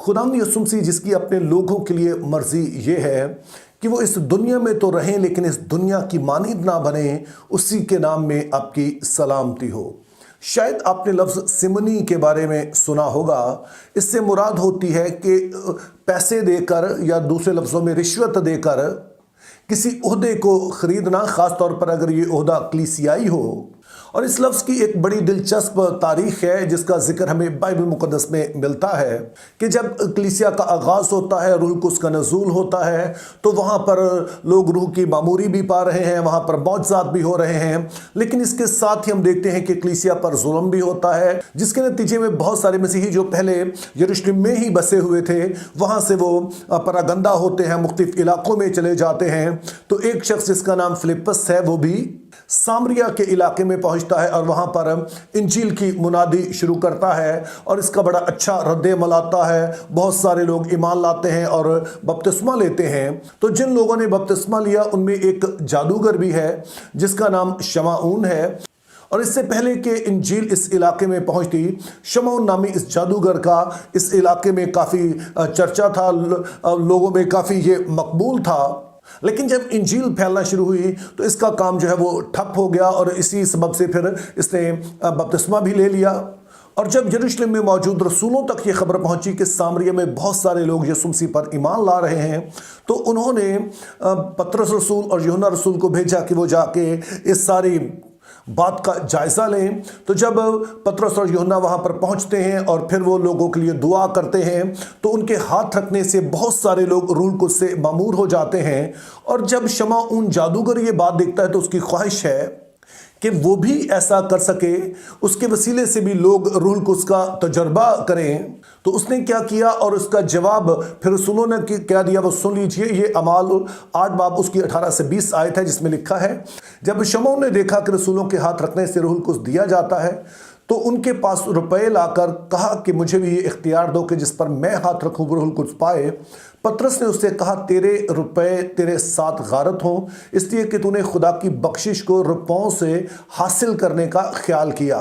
खुदावंद यीशु मसीह जिस की अपने लोगों के लिए मर्जी ये है कि वो इस दुनिया में तो रहें लेकिन इस दुनिया की मानिंद ना बने, उसी के नाम में आपकी सलामती हो। शायद आपने लफ्ज़ सिमनी के बारे में सुना होगा। इससे मुराद होती है कि पैसे देकर या दूसरे लफ्ज़ों में रिश्वत देकर किसी ओहदे को ख़रीदना, ख़ास तौर पर अगर ये ओहदा कलीसियाई हो। और इस लफ्ज़ की एक बड़ी दिलचस्प तारीख़ है जिसका जिक्र हमें बाइबल मुक़द्दस में मिलता है कि जब कलीसिया का आगाज़ होता है, रूह कुद्स का नज़ूल होता है, तो वहाँ पर लोग रूह की मामूरी भी पा रहे हैं, वहाँ पर मौजज़ात भी हो रहे हैं। लेकिन इसके साथ ही हम देखते हैं कि कलीसिया पर जुल्म भी होता है, जिसके नतीजे में बहुत सारे मसीही जो पहले यरूशलेम में ही बसे हुए थे, वहाँ से वो परागंदा होते हैं, मुख्तलिफ इलाकों में चले जाते हैं। तो एक शख्स जिसका नाम फिलिप्पस है, वो भी सामरिया के इलाके में पहुंचता है और वहां पर इंजील की मुनादी शुरू करता है और इसका बड़ा अच्छा रद्द-ए-अमल आता है। बहुत सारे लोग ईमान लाते हैं और बपतिस्मा लेते हैं। तो जिन लोगों ने बपतिस्मा लिया उनमें एक जादूगर भी है जिसका नाम शमाऊन है। और इससे पहले कि इंजील इस इलाके में पहुंचती, शमाऊन नामी इस जादूगर का इस इलाके में काफ़ी चर्चा था, लोगों में काफ़ी ये मकबूल था। लेकिन जब इंजील फैलना शुरू हुई तो इसका काम जो है वो ठप हो गया और इसी सबब से फिर इसने बपतिस्मा भी ले लिया। और जब यरूशलेम में मौजूद रसूलों तक ये खबर पहुंची कि सामरिया में बहुत सारे लोग यीशु मसीह पर ईमान ला रहे हैं, तो उन्होंने पतरस रसूल और यूहन्ना रसूल को भेजा कि वो जाके इस सारी बात का जायज़ा लें। तो जब पतरस और यूहन्ना वहाँ पर पहुँचते हैं और फिर वो लोगों के लिए दुआ करते हैं, तो उनके हाथ रखने से बहुत सारे लोग रूह कुद्स से मामूर हो जाते हैं। और जब शमाऊन जादूगर ये बात देखता है तो उसकी ख्वाहिश है कि वो भी ऐसा कर सके, उसके वसीले से भी लोग रूह कुद्स का तजर्बा करें। तो उसने क्या किया और उसका जवाब फिर रसूलों ने क्या दिया वो सुन लीजिए। ये अमाल 8 बाब उसकी 18 से 20 आयत है जिसमें लिखा है, जब शमऊन ने देखा कि रसूलों के हाथ रखने से रूह कुद्स दिया जाता है तो उनके पास रुपए लाकर कहा कि मुझे भी ये इख्तियार दो कि जिस पर मैं हाथ रखूं वो रूह कुद्स पाए। पतरस ने उससे कहा, तेरे रुपए तेरे साथ गारत हों, इसलिए कि तूने खुदा की बख्शिश को रुपयों से हासिल करने का ख्याल किया।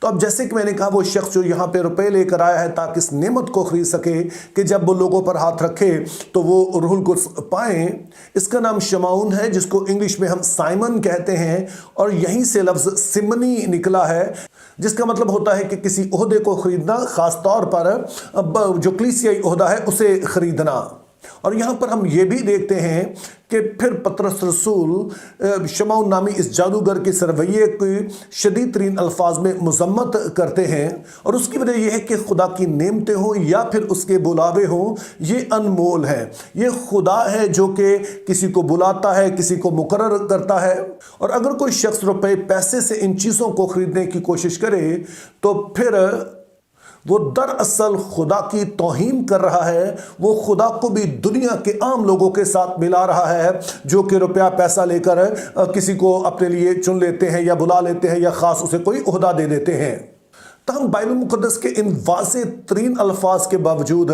तो अब जैसे कि मैंने कहा, वो शख्स जो यहाँ पे रुपए लेकर आया है ताकि इस नेमत को खरीद सके कि जब वो लोगों पर हाथ रखे तो वो रूह कुद्स पाएं, इसका नाम शमाऊन है जिसको इंग्लिश में हम साइमन कहते हैं। और यहीं से लफ्ज़ सिमनी निकला है जिसका मतलब होता है कि किसी ओहदे को खरीदना, ख़ास तौर पर जो कलीसियाई ओहदा है उसे खरीदना। और यहाँ पर हम ये भी देखते हैं कि फिर पतरस रसूल शमाऊन नामी इस जादूगर के इस रवैये की शदीद तरीन अल्फाज में मजम्मत करते हैं। और उसकी वजह यह है कि खुदा की नेमतें हों या फिर उसके बुलावे हों, ये अनमोल है। ये खुदा है जो कि किसी को बुलाता है, किसी को मुकर्रर करता है। और अगर कोई शख्स रुपए पैसे से इन चीज़ों को खरीदने की कोशिश करे तो फिर वो दरअसल खुदा की तौहीन कर रहा है। वो खुदा को भी दुनिया के आम लोगों के साथ मिला रहा है जो कि रुपया पैसा लेकर किसी को अपने लिए चुन लेते हैं या बुला लेते हैं या ख़ास उसे कोई ओहदा दे देते हैं। तब बाइबल मुक़द्दस के इन वाज़े तरीन अल्फाज के बावजूद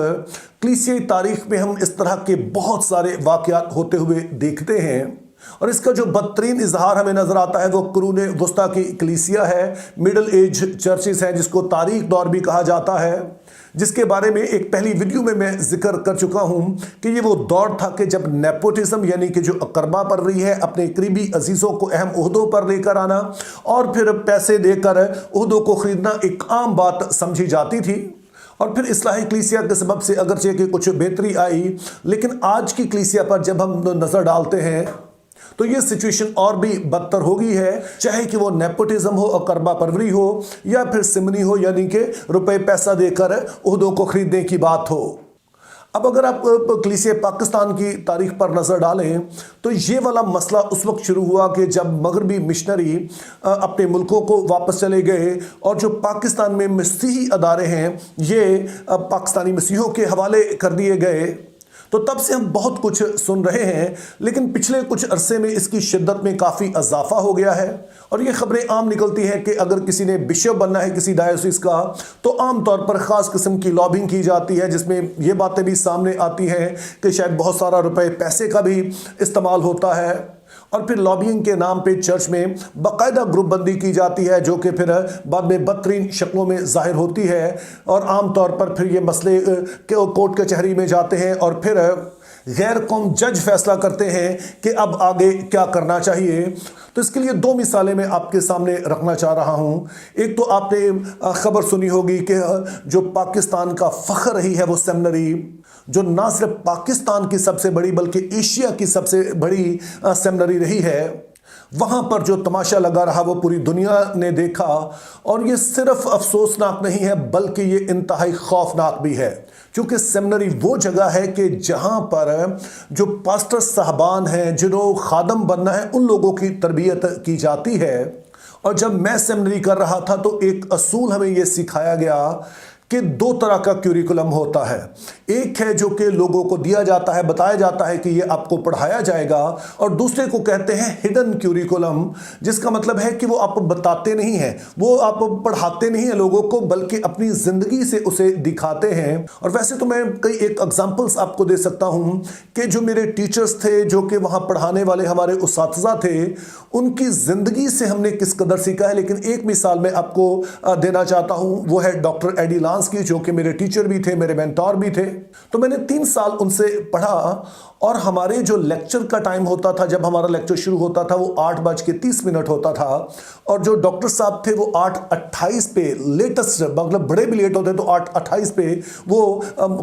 कलीसियाई तारीख़ में हम इस तरह के बहुत सारे वाक़यात होते हुए देखते हैं। और इसका जो बदतरीन इजहार हमें नजर आता है वो कुरून वस्ता की कलीसिया है, मिडल एज चर्चेस हैं जिसको तारीख दौर भी कहा जाता है, जिसके बारे में एक पहली वीडियो में मैं जिक्र कर चुका हूं कि ये वो दौर था कि जब नेपोटिज्म यानी कि जो अकरबा परवरी है, अपने करीबी अजीज़ों को अहम ओहदों पर लेकर आना और फिर पैसे देकर ओहदों को खरीदना एक आम बात समझी जाती थी। और फिर इस्लाही कलीसिया के सबब से अगरचे कि कुछ बेहतरी आई, लेकिन आज की कलीसिया पर जब हम नज़र डालते हैं तो ये सिचुएशन और भी बदतर हो गई है, चाहे कि वो नेपोटिज्म हो, अकरबा परवरी हो या फिर सिमनी हो, यानी कि रुपए पैसा देकर ओहदों को खरीदने की बात हो। अब अगर आप कलीसिया पाकिस्तान की तारीख पर नज़र डालें तो ये वाला मसला उस वक्त शुरू हुआ कि जब मगरबी मिशनरी अपने मुल्कों को वापस चले गए और जो पाकिस्तान में मसीही अदारे हैं ये पाकिस्तानी मसीहों के हवाले कर दिए गए। तो तब से हम बहुत कुछ सुन रहे हैं, लेकिन पिछले कुछ अरसे में इसकी शिद्दत में काफ़ी इजाफा हो गया है। और ये खबरें आम निकलती हैं कि अगर किसी ने बिशप बनना है किसी डायोसिस का तो आम तौर पर ख़ास किस्म की लॉबिंग की जाती है, जिसमें ये बातें भी सामने आती हैं कि शायद बहुत सारा रुपए पैसे का भी इस्तेमाल होता है। اور پھر لابینگ کے نام پہ چرچ میں باقاعدہ گروپ بندی کی جاتی ہے، جو کہ پھر بعد میں بدترین شکلوں میں ظاہر ہوتی ہے، اور عام طور پر پھر یہ مسئلے کورٹ کچہری میں جاتے ہیں، اور پھر غیر قوم جج فیصلہ کرتے ہیں کہ اب آگے کیا کرنا چاہیے۔ تو اس کے لیے دو مثالیں میں آپ کے سامنے رکھنا چاہ رہا ہوں۔ ایک تو آپ نے خبر سنی ہوگی کہ جو پاکستان کا فخر رہی ہے وہ سیمنری، جو نہ صرف پاکستان کی سب سے بڑی بلکہ ایشیا کی سب سے بڑی سیمنری رہی ہے، وہاں پر جو تماشا لگا رہا وہ پوری دنیا نے دیکھا، اور یہ صرف افسوسناک نہیں ہے بلکہ یہ انتہائی خوفناک بھی ہے، کیونکہ سیمنری وہ جگہ ہے کہ جہاں پر جو پاسٹر صاحبان ہیں جنہوں خادم بننا ہے ان لوگوں کی تربیت کی جاتی ہے۔ اور جب میں سیمنری کر رہا تھا تو ایک اصول ہمیں یہ سکھایا گیا کہ دو طرح کا کیوریکولم ہوتا ہے۔ ایک ہے جو کہ لوگوں کو دیا جاتا ہے، بتایا جاتا ہے کہ یہ آپ کو پڑھایا جائے گا، اور دوسرے کو کہتے ہیں ہڈن کیوریکولم، جس کا مطلب ہے کہ وہ آپ بتاتے نہیں ہیں، وہ آپ پڑھاتے نہیں ہیں لوگوں کو، بلکہ اپنی زندگی سے اسے دکھاتے ہیں۔ اور ویسے تو میں کئی ایک اگزامپلس آپ کو دے سکتا ہوں کہ جو میرے ٹیچرز تھے، جو کہ وہاں پڑھانے والے ہمارے اساتذہ تھے، ان کی زندگی سے ہم نے کس قدر سیکھا ہے، لیکن ایک مثال میں آپ کو دینا چاہتا ہوں، وہ ہے ڈاکٹر ایڈی لانس کی، جو کہ میرے ٹیچر بھی تھے، میرے مینٹور بھی تھے۔ تو میں نے 3 سال ان سے پڑھا، اور ہمارے جو لیکچر کا ٹائم ہوتا تھا، جب ہمارا لیکچر شروع ہوتا تھا وہ 8:30 ہوتا تھا، اور جو ڈاکٹر صاحب تھے وہ 8:28 پہ لیٹسٹ، مطلب بڑے بھی لیٹ ہوتے تو 8:28 پہ وہ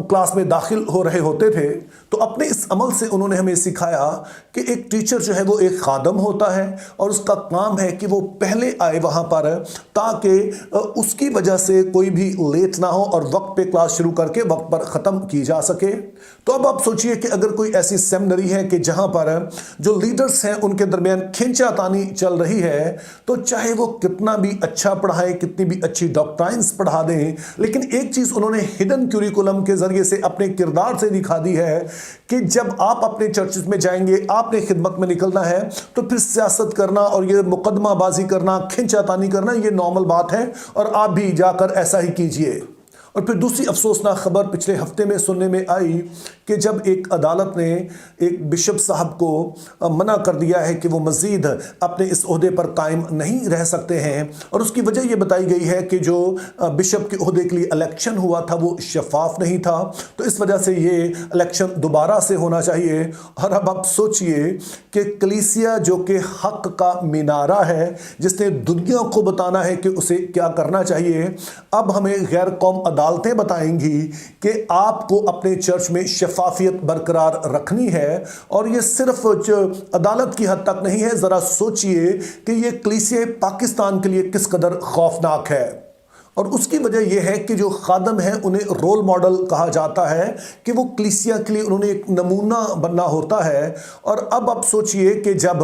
کلاس میں داخل ہو رہے ہوتے تھے۔ تو اپنے اس عمل سے انہوں نے ہمیں سکھایا کہ ایک ٹیچر جو ہے وہ ایک خادم ہوتا ہے، اور اس کا کام ہے کہ وہ پہلے آئے وہاں پر تاکہ اس کی وجہ سے کوئی بھی لیٹ نہ ہو اور وقت پہ کلاس شروع کر کے وقت پر ختم کی جا سکے۔ تو اب آپ سوچئے کہ اگر کوئی ایسی سیمنری ہے کہ جہاں پر جو لیڈرز ہیں ان کے درمیان کھینچا تانی چل رہی ہے، تو چاہے وہ کتنا بھی اچھا پڑھائے، کتنی بھی اچھی ڈاکٹرائنز پڑھا دیں، لیکن ایک چیز انہوں نے ہڈن کیوریکولم کے ذریعے سے اپنے کردار سے دکھا دی ہے کہ جب آپ اپنے چرچز میں جائیں گے، آپ نے خدمت میں نکلنا ہے، تو پھر سیاست کرنا اور یہ مقدمہ بازی کرنا، کھینچا تانی کرنا، یہ نارمل بات ہے، اور آپ بھی جا کر ایسا ہی کیجئے۔ اور پھر دوسری افسوسناک خبر پچھلے ہفتے میں سننے میں آئی کہ جب ایک عدالت نے ایک بشپ صاحب کو منع کر دیا ہے کہ وہ مزید اپنے اس عہدے پر قائم نہیں رہ سکتے ہیں، اور اس کی وجہ یہ بتائی گئی ہے کہ جو بشپ کے عہدے کے لیے الیکشن ہوا تھا وہ شفاف نہیں تھا، تو اس وجہ سے یہ الیکشن دوبارہ سے ہونا چاہیے۔ اور اب آپ سوچئے کہ کلیسیا جو کہ حق کا مینارہ ہے، جس نے دنیا کو بتانا ہے کہ اسے کیا کرنا چاہیے، اب ہمیں غیر قوم عدالتیں بتائیں گی کہ آپ کو اپنے چرچ میں شفافیت برقرار رکھنی ہے، اور یہ صرف عدالت کی حد تک نہیں ہے۔ ذرا سوچئے کہ یہ کلیسیا پاکستان کے لیے کس قدر خوفناک ہے، اور اس کی وجہ یہ ہے کہ جو خادم ہیں انہیں رول ماڈل کہا جاتا ہے کہ وہ کلیسیا کے لیے انہوں نے ایک نمونہ بننا ہوتا ہے۔ اور اب آپ سوچئے کہ جب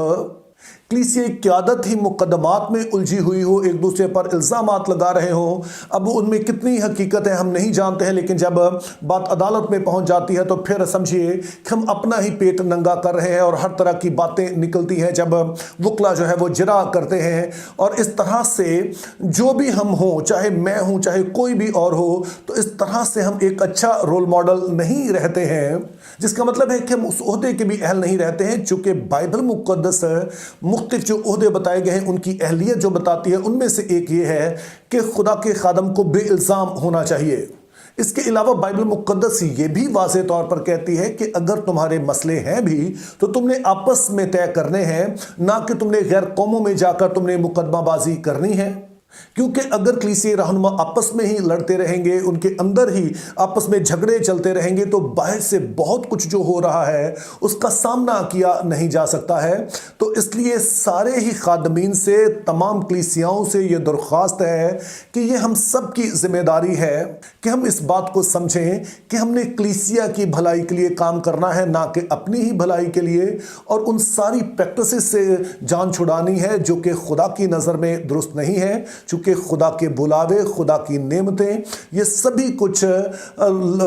کلیسیا قیادت ہی مقدمات میں الجھی ہوئی ہو، ایک دوسرے پر الزامات لگا رہے ہوں، اب ان میں کتنی حقیقت ہے ہم نہیں جانتے ہیں، لیکن جب بات عدالت میں پہنچ جاتی ہے تو پھر سمجھیے کہ ہم اپنا ہی پیٹ ننگا کر رہے ہیں، اور ہر طرح کی باتیں نکلتی ہیں جب وکلا جو ہے وہ جرا کرتے ہیں، اور اس طرح سے جو بھی ہم ہوں، چاہے میں ہوں چاہے کوئی بھی اور ہو، تو اس طرح سے ہم ایک اچھا رول ماڈل نہیں رہتے ہیں، جس کا مطلب ہے کہ ہم اس عہدے کے بھی اہل نہیں رہتے ہیں، چونکہ بائبل مقدس مختلف جو عہدے بتائے گئے ہیں ان کی اہلیت جو بتاتی ہے، ان میں سے ایک یہ ہے کہ خدا کے خادم کو بے الزام ہونا چاہیے۔ اس کے علاوہ بائبل مقدس یہ بھی واضح طور پر کہتی ہے کہ اگر تمہارے مسئلے ہیں بھی تو تم نے آپس میں طے کرنے ہیں، نہ کہ تم نے غیر قوموں میں جا کر تم نے مقدمہ بازی کرنی ہے۔ کیونکہ اگر کلیسیا رہنما آپس میں ہی لڑتے رہیں گے، ان کے اندر ہی آپس میں جھگڑے چلتے رہیں گے، تو باہر سے بہت کچھ جو ہو رہا ہے اس کا سامنا کیا نہیں جا سکتا ہے۔ تو اس لیے سارے ہی خادمین سے، تمام کلیسیاؤں سے یہ درخواست ہے کہ یہ ہم سب کی ذمہ داری ہے کہ ہم اس بات کو سمجھیں کہ ہم نے کلیسیا کی بھلائی کے لیے کام کرنا ہے، نہ کہ اپنی ہی بھلائی کے لیے، اور ان ساری پریکٹسز سے جان چھڑانی ہے جو کہ خدا کی نظر میں درست نہیں ہے، چونکہ خدا کے بلاوے، خدا کی نعمتیں، یہ سبھی کچھ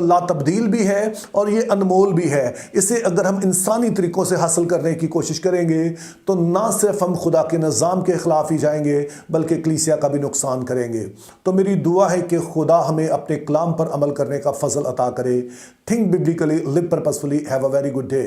لا تبدیل بھی ہے اور یہ انمول بھی ہے۔ اسے اگر ہم انسانی طریقوں سے حاصل کرنے کی کوشش کریں گے تو نہ صرف ہم خدا کے نظام کے خلاف ہی جائیں گے بلکہ کلیسیا کا بھی نقصان کریں گے۔ تو میری دعا ہے کہ خدا ہمیں اپنے کلام پر عمل کرنے کا فضل عطا کرے۔ Think biblically, live purposefully, have a very good day.